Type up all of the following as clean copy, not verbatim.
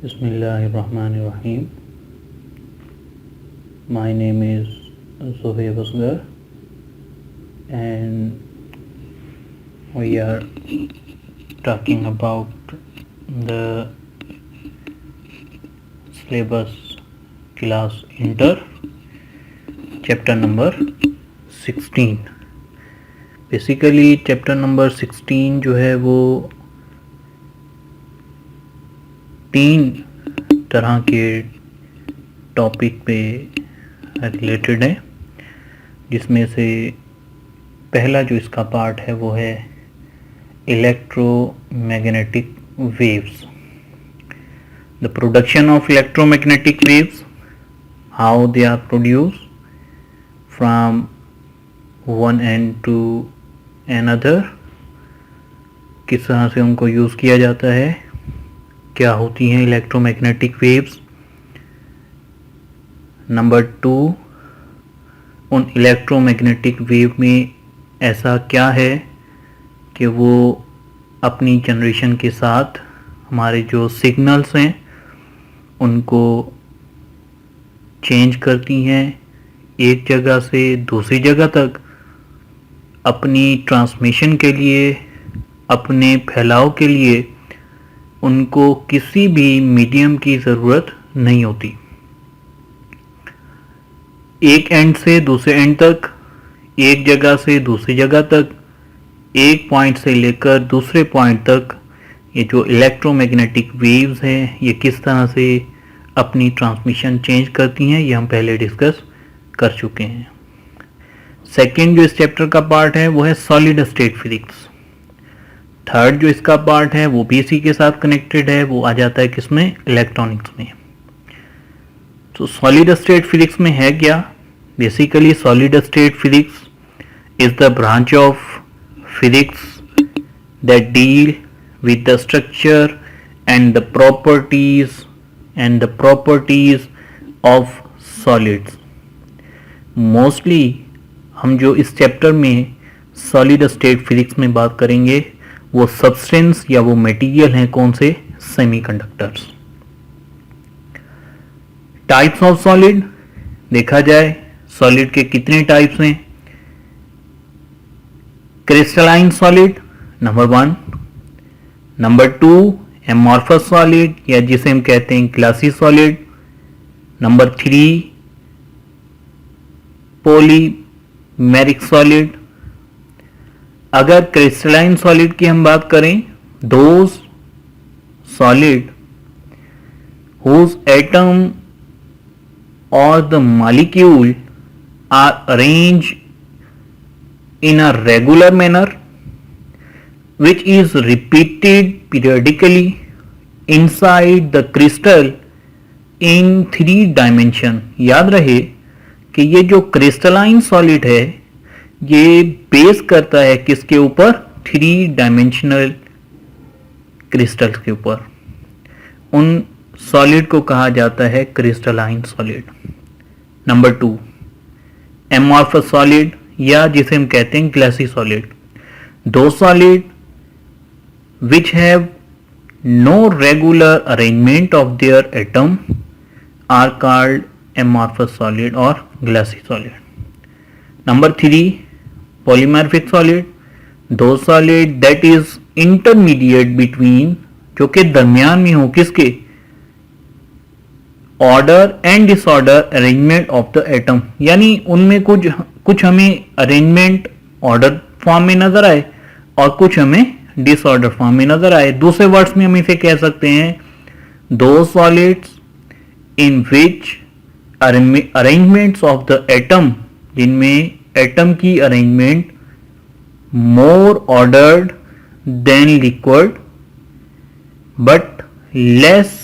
Bismillahirrahmanirrahim. My name is Sohaib Asghar and we are talking about the syllabus class Inter chapter number 16. Basically chapter number 16 जो है वो 3 तरह के topic पे related है, जिसमें से पहला जो इसका पार्ट है वो है electromagnetic waves, the production of electromagnetic waves, how they are produce from one end to another, किस तरह से उनको यूज़ किया जाता है, क्या होती हैं इलेक्ट्रोमैग्नेटिक वेव्स। नंबर 2, उन इलेक्ट्रोमैग्नेटिक वेव में ऐसा क्या है कि वो अपनी जनरेशन के साथ हमारे जो सिग्नल्स हैं उनको चेंज करती हैं, एक जगह से दूसरी जगह तक अपनी ट्रांसमिशन के लिए, अपने फैलाव के लिए उनको किसी भी मीडियम की ज़रूरत नहीं होती। एक एंड से दूसरे एंड तक, एक जगह से दूसरी जगह तक, एक पॉइंट से लेकर दूसरे पॉइंट तक, ये जो इलेक्ट्रोमैग्नेटिक वेव्स हैं ये किस तरह से अपनी ट्रांसमिशन चेंज करती हैं, ये हम पहले डिस्कस कर चुके हैं। सेकेंड जो इस चैप्टर का पार्ट है वो है सॉलिड स्टेट फिजिक्स। थर्ड जो इसका पार्ट है वो भी इसी के साथ कनेक्टेड है, वो आ जाता है किसमें, इलेक्ट्रॉनिक्स में। तो सॉलिड स्टेट फिजिक्स में है क्या, basically solid state physics is the branch of physics that deal with the structure and the properties of solids. Mostly हम जो इस चैप्टर में सॉलिड स्टेट फिजिक्स में बात करेंगे वो सब्सटेंस या वो मटेरियल हैं, कौन से, सेमीकंडक्टर्स। टाइप्स ऑफ सॉलिड देखा जाए, सॉलिड के कितने टाइप्स हैं। Crystalline solid number 1, number 2 amorphous solid या जिसे हम कहते हैं glassy solid, number 3 polymeric solid. अगर क्रिस्टलाइन सॉलिड की हम बात करें, those solid whose atom or the molecule are arranged in a regular manner which is repeated periodically inside the crystal in 3 dimension। याद रहे कि ये जो क्रिस्टलाइन सॉलिड है ये बेस करता है किसके ऊपर, 3 डायमेंशनल क्रिस्टल्स के ऊपर। उन सॉलिड को कहा जाता है crystalline solid. Number 2 amorphous solid या जिसे हम कहते हैं glassy solid. The solid which have no regular arrangement of their atom are called amorphous solid और glassy solid. Number 3 polymorphic solid, the solid that is intermediate between, जो कि दरमियान में हो किसके, order and disorder arrangement of the atom, यानी उनमें कुछ हमें अरेंजमेंट ऑर्डर फॉर्म में नजर आए और कुछ हमें डिसऑर्डर फॉर्म में नजर आए। दूसरे वर्ड्स में हम इसे कह सकते हैं दो solids in which arrangements of the atom, जिनमें एटम की arrangement more ordered than liquid but less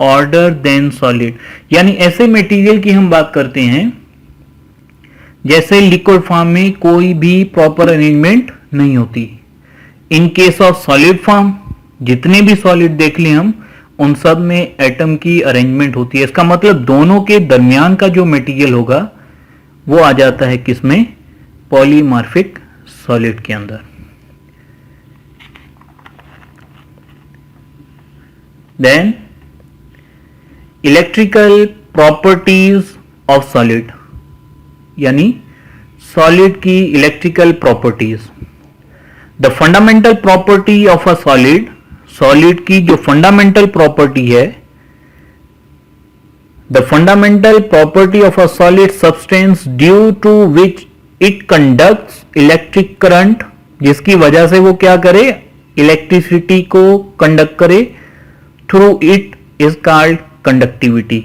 order than solid. यानी ऐसे मटेरियल की हम बात करते हैं जैसे लिक्विड फॉर्म में कोई भी प्रॉपर अरेंजमेंट नहीं होती। In case of solid form जितने भी सॉलिड देख लें हम, उन सब में एटम की अरेंजमेंट होती है। इसका मतलब दोनों के दरमियान का जो मटेरियल होगा वो आ जाता है किसमें, पॉलीमॉर्फिक सॉलिड के अंदर। Then electrical properties of solid, यानी सॉलिड की electrical properties. The fundamental property of a solid, solid की जो फंडामेंटल प्रॉपर्टी है, the fundamental property of a solid substance due to which it conducts electric current, जिसकी वजह से वो क्या करे, इलेक्ट्रिसिटी को कंडक्ट करे, through it is called conductivity.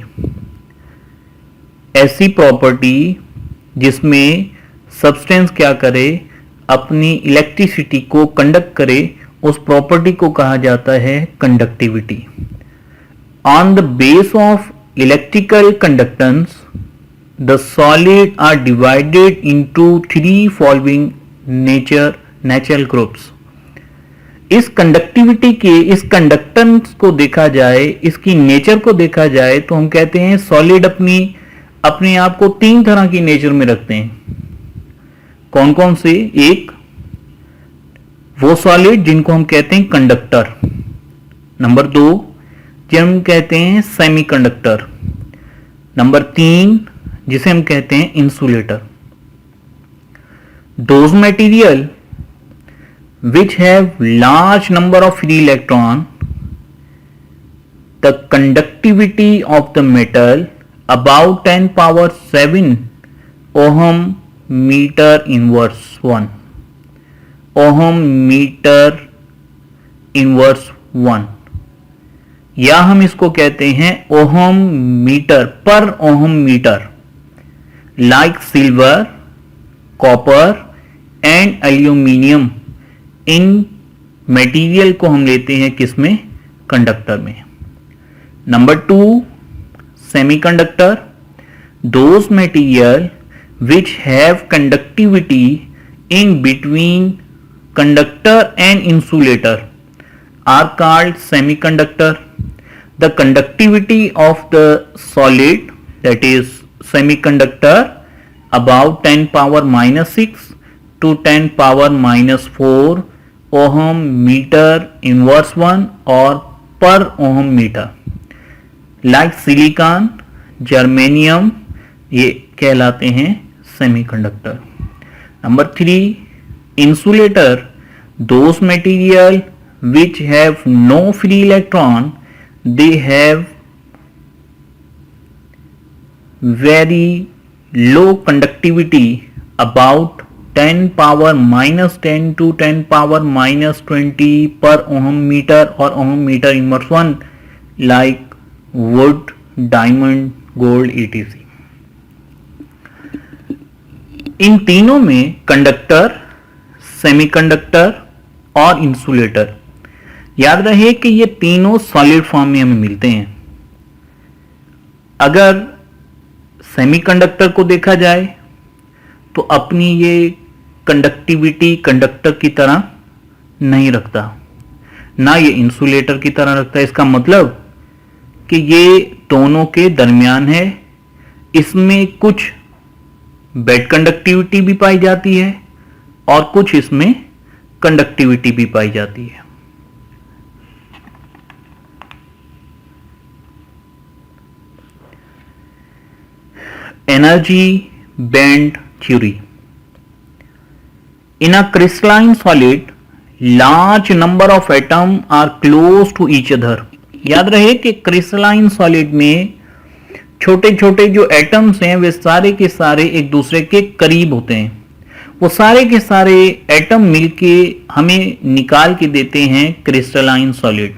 ऐसी प्रॉपर्टी जिसमें सब्सटेंस क्या करे, अपनी इलेक्ट्रिसिटी को कंडक्ट करे, उस प्रॉपर्टी को कहा जाता है conductivity. On the base of electrical conductance the solid are divided into 3 following natural groups. इस कंडक्टिविटी के, इस कंडक्टेंस को देखा जाए, इसकी नेचर को देखा जाए तो हम कहते हैं सॉलिड अपने आप को 3 तरह की नेचर में रखते हैं। कौन कौन से? एक, वो सॉलिड जिनको हम कहते हैं कंडक्टर। नंबर 2, जिसे हम कहते हैं सेमीकंडक्टर। नंबर 3, जिसे हम कहते हैं insulator. Those material which have large number of free electron, the conductivity of the metal about 10 power 7 ohm meter inverse 1, ohm meter inverse 1, या हम इसको कहते हैं ओहम मीटर पर ohm meter. Like silver, copper and aluminium, इन material को हम लेते हैं किसमें? कंडक्टर में। Number 2, semiconductor. Those material which have conductivity in between conductor and insulator are called semiconductor. The conductivity of the solid, that is semiconductor, about 10 power minus 6 to 10 power minus 4 ohm meter inverse 1 और पर ohm meter. Like silicon, germanium, ये कहलाते हैं semiconductor. Number 3, insulator. Those material which have no free electron, they have very low conductivity about 10 power minus 10 to 10 power minus 20 per ohm meter or ohm meter inverse 1, like wood, diamond, gold, etc. इन तीनों में conductor, semiconductor और insulator, याद रहे कि ये तीनों solid form में हमें मिलते हैं। अगर सेमीकंडक्टर को देखा जाए तो अपनी ये कंडक्टिविटी कंडक्टर की तरह नहीं रखता, ना ये इंसुलेटर की तरह रखता है। इसका मतलब कि ये दोनों के दरमियान है। इसमें कुछ बेड कंडक्टिविटी भी पाई जाती है और कुछ इसमें कंडक्टिविटी भी पाई जाती है। Energy band theory. In a crystalline solid, large number of atoms are close to each other. याद रहे कि क्रिस्टलाइन सॉलिड में छोटे छोटे जो एटम्स हैं वे सारे के सारे एक दूसरे के करीब होते हैं। वो सारे के सारे एटम मिलके हमें निकाल के देते हैं crystalline solid.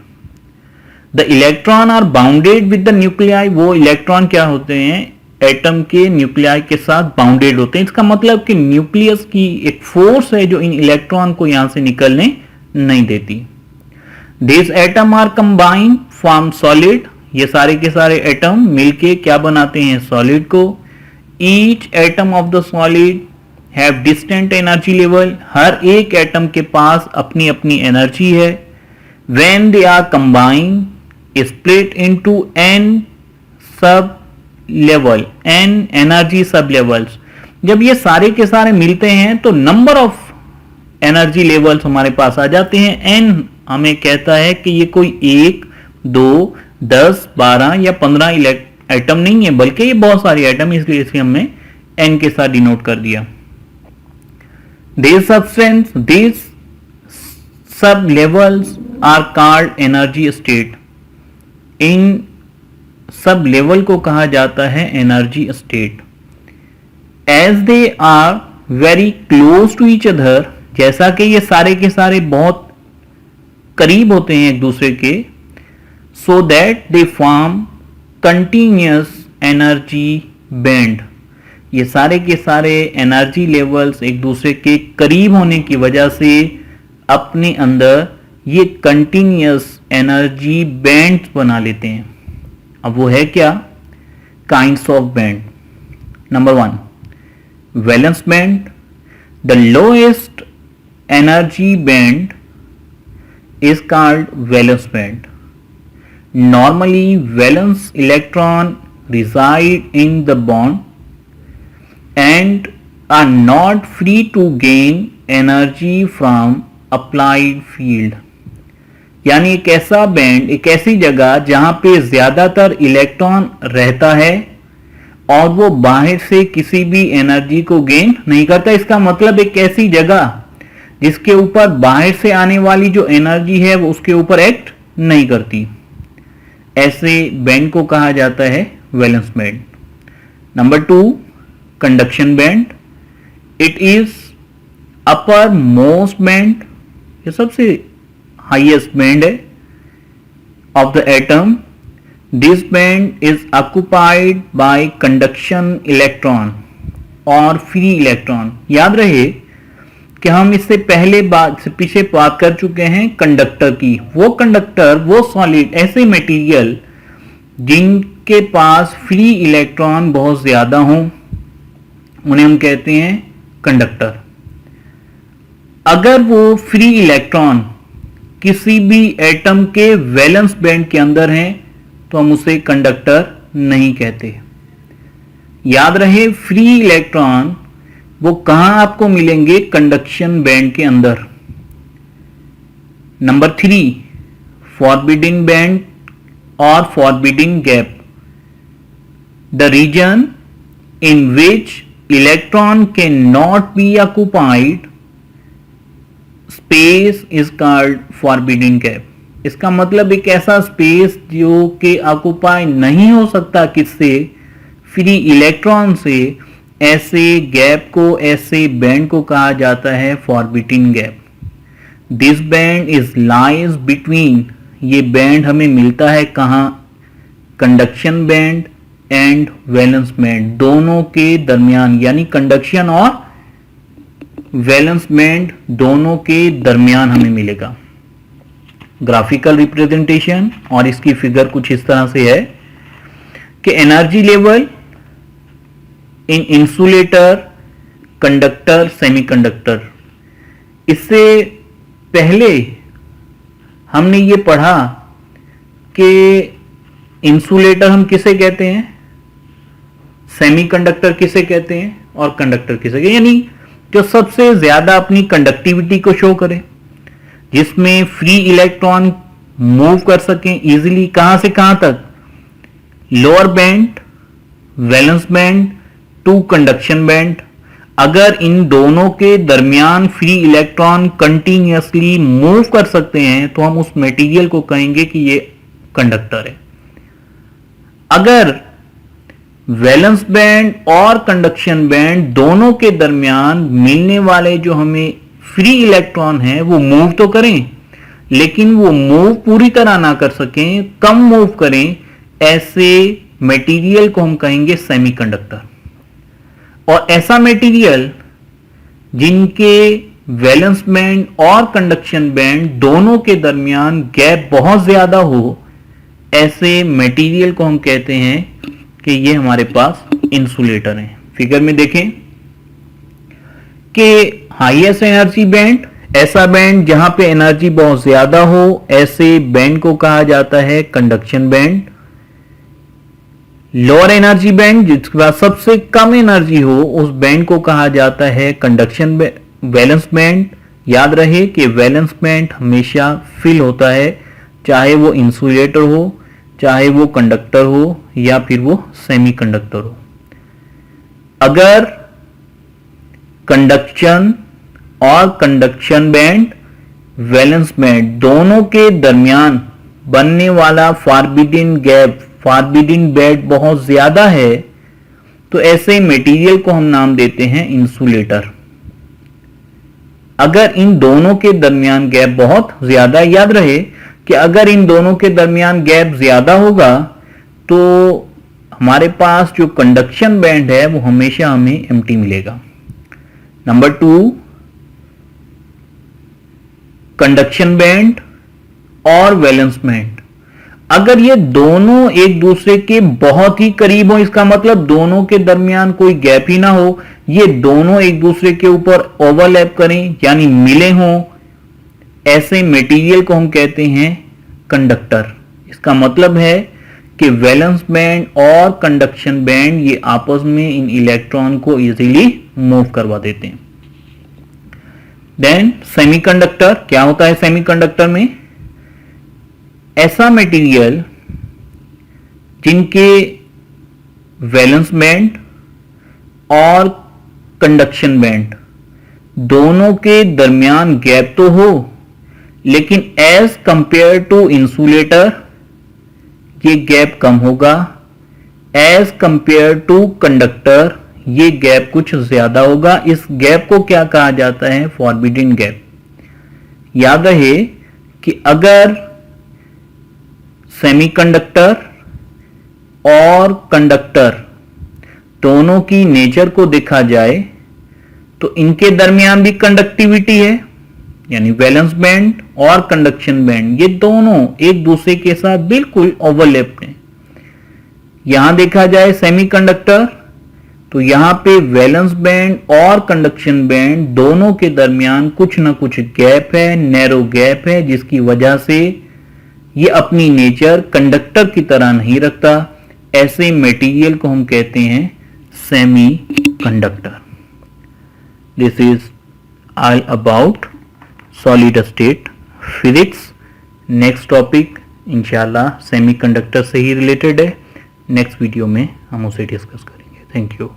The electron are bounded with the nuclei. वो इलेक्ट्रॉन क्या होते हैं? एटम के न्यूक्लियाई के साथ बाउंडेड होते हैं। इसका मतलब कि न्यूक्लियस की एक फोर्स है जो इन इलेक्ट्रॉन को यहां से निकलने नहीं देती। This atom are combined form solid. ये सारे के सारे एटम मिलके क्या बनाते हैं? सॉलिड को। Each atom of the solid have distant energy level. हर एक एटम के पास अपनी अपनी एनर्जी है। When they are combined, split into n sub level, n energy sub levels. जब ये सारे के सारे मिलते हैं तो नंबर ऑफ एनर्जी लेवल्स हमारे पास आ जाते हैं। n हमें कहता है कि ये कोई 1, 2 10, 12 या 15 एटम नहीं है, बल्कि ये बहुत सारे एटम, इसलिए इसे हमने n के साथ डिनोट कर दिया। This sub levels are called energy state. इन सब लेवल को कहा जाता है energy state. As they are very close to each other, जैसा कि ये सारे के सारे बहुत करीब होते हैं एक दूसरे के, so that they form continuous energy band. ये सारे के सारे एनर्जी लेवल्स एक दूसरे के करीब होने की वजह से अपने अंदर ये कंटिन्यूस एनर्जी बैंड बना लेते हैं। अब वो है क्या? Kinds of band. Number 1, valence band. The lowest energy band is called valence band. Normally, valence electron reside in the bond and are not free to gain energy from applied field. यानी एक ऐसा band, एक ऐसी जगह जहां पे ज्यादातर electron रहता है और वो बाहर से किसी भी एनर्जी को गेन नहीं करता। इसका मतलब एक ऐसी जगह जिसके ऊपर बाहर से आने वाली जो एनर्जी है वो उसके ऊपर एक्ट नहीं करती, ऐसे बैंड को कहा जाता है valence band. Number 2, conduction band. It is upper most band, ये सबसे हाईएस्ट बैंड है of the atom. This band is occupied by conduction electron और फ्री इलेक्ट्रॉन। याद रहे कि हम इससे पीछे बात कर चुके हैं कंडक्टर की। वो कंडक्टर, वो सॉलिड, ऐसे मटेरियल जिनके पास फ्री इलेक्ट्रॉन बहुत ज्यादा हों, उन्हें हम कहते हैं कंडक्टर। अगर वो फ्री इलेक्ट्रॉन किसी भी एटम के वैलेंस बैंड के अंदर हैं तो हम उसे कंडक्टर नहीं कहते। याद रहे, फ्री इलेक्ट्रॉन वो कहां आपको मिलेंगे? कंडक्शन बैंड के अंदर। नंबर 3, फॉरबिडन बैंड और forbidden gap. The region in which electron can not be occupied space is called forbidden gap. इसका मतलब एक ऐसा स्पेस जो कि ऑक्युपाई नहीं हो सकता किससे? फ्री इलेक्ट्रॉन से। ऐसे गैप को, ऐसे बैंड को कहा जाता है forbidden gap. This band is lies between, ये बैंड हमें मिलता है कहां? Conduction band and valence band, दोनों के दरमियान, यानी कंडक्शन और वैलेंस बैंड दोनों के दरमियान हमें मिलेगा। ग्राफिकल रिप्रेजेंटेशन और इसकी फिगर कुछ इस तरह से है कि energy level in insulator, conductor, semiconductor. इससे पहले हमने ये पढ़ा कि इंसुलेटर हम किसे कहते हैं, सेमीकंडक्टर किसे कहते हैं और कंडक्टर किसे कहते हैं। यानी जो सबसे ज्यादा अपनी कंडक्टिविटी को शो करे, जिसमें फ्री इलेक्ट्रॉन मूव कर सकें इजीली, कहां से कहां तक? Lower band, valence band to conduction band. अगर इन दोनों के दरमियान फ्री इलेक्ट्रॉन कंटिन्यूअसली मूव कर सकते हैं तो हम उस मटेरियल को कहेंगे कि ये कंडक्टर है। अगर वैलेंस बैंड और कंडक्शन बैंड दोनों के दरमियान मिलने वाले जो हमें फ्री इलेक्ट्रॉन हैं वो मूव तो करें, लेकिन वो मूव पूरी तरह ना कर सकें, कम मूव करें, ऐसे मटेरियल को हम कहेंगे सेमीकंडक्टर। और ऐसा मटेरियल जिनके वैलेंस बैंड और कंडक्शन बैंड दोनों के दरमियान गैप बहुत ज्यादा हो, ऐसे मटेरियल को हम कहते हैं कि ये हमारे पास इंसुलेटर हैं। फिगर में देखें कि हाईएस्ट एनर्जी बैंड, ऐसा बैंड जहां पे एनर्जी बहुत ज्यादा हो, ऐसे बैंड को कहा जाता है conduction band. Lower energy band, जिसके पास सबसे कम एनर्जी हो, उस बैंड को कहा जाता है कंडक्शन वैलेंस बैंड। याद रहे कि वैलेंस बैंड हमेशा फिल होता है, चाहे वो इंसुलेटर हो, चाहे वो कंडक्टर हो या फिर वो सेमीकंडक्टर हो। अगर कंडक्शन और कंडक्शन बैंड, वैलेंस बैंड दोनों के दरमियान बनने वाला फॉरबिडन गैप, फॉरबिडन बैंड बहुत ज्यादा है, तो ऐसे मटेरियल को हम नाम देते हैं इंसुलेटर। अगर इन दोनों के दरमियान गैप बहुत ज्यादा, याद रहे कि अगर इन दोनों के दरमियान गैप ज्यादा होगा तो हमारे पास जो कंडक्शन बैंड है वो हमेशा हमें एम्प्टी मिलेगा। नंबर 2, कंडक्शन बैंड और वैलेंस बैंड, अगर ये दोनों एक दूसरे के बहुत ही करीब हो, इसका मतलब दोनों के दरमियान कोई गैप ही ना हो, ये दोनों एक दूसरे के ऊपर ओवरलैप करें यानी मिले हों, ऐसे मटेरियल को हम कहते हैं कंडक्टर। इसका मतलब है कि वैलेंस बैंड और कंडक्शन बैंड ये आपस में इन इलेक्ट्रॉन को इजीली मूव करवा देते हैं। देन सेमीकंडक्टर, क्या होता है सेमीकंडक्टर में? ऐसा मटेरियल जिनके वैलेंस बैंड और कंडक्शन बैंड दोनों के दरमियान गैप तो हो, लेकिन एज कंपेयर टू इंसुलेटर ये गैप कम होगा, एज कंपेयर टू कंडक्टर ये गैप कुछ ज्यादा होगा। इस गैप को क्या कहा जाता है? Forbidden gap. याद रहे कि अगर सेमीकंडक्टर और कंडक्टर दोनों की नेचर को देखा जाए तो इनके दरमियान भी कंडक्टिविटी है, यानी वैलेंस बैंड और कंडक्शन बैंड ये दोनों एक दूसरे के साथ बिल्कुल ओवरलैप हैं। यहां देखा जाए सेमीकंडक्टर तो यहां पे वैलेंस बैंड और कंडक्शन बैंड दोनों के दरमियान कुछ ना कुछ गैप है, नैरो गैप है, जिसकी वजह से ये अपनी नेचर कंडक्टर की तरह नहीं रखता। ऐसे मटेरियल को हम कहते हैं semi conductor. This is all about solid state physics. Next topic इंशाल्लाह सेमीकंडक्टर से ही रिलेटेड है। नेक्स्ट वीडियो में हम उसे डिस्कस करेंगे। Thank you.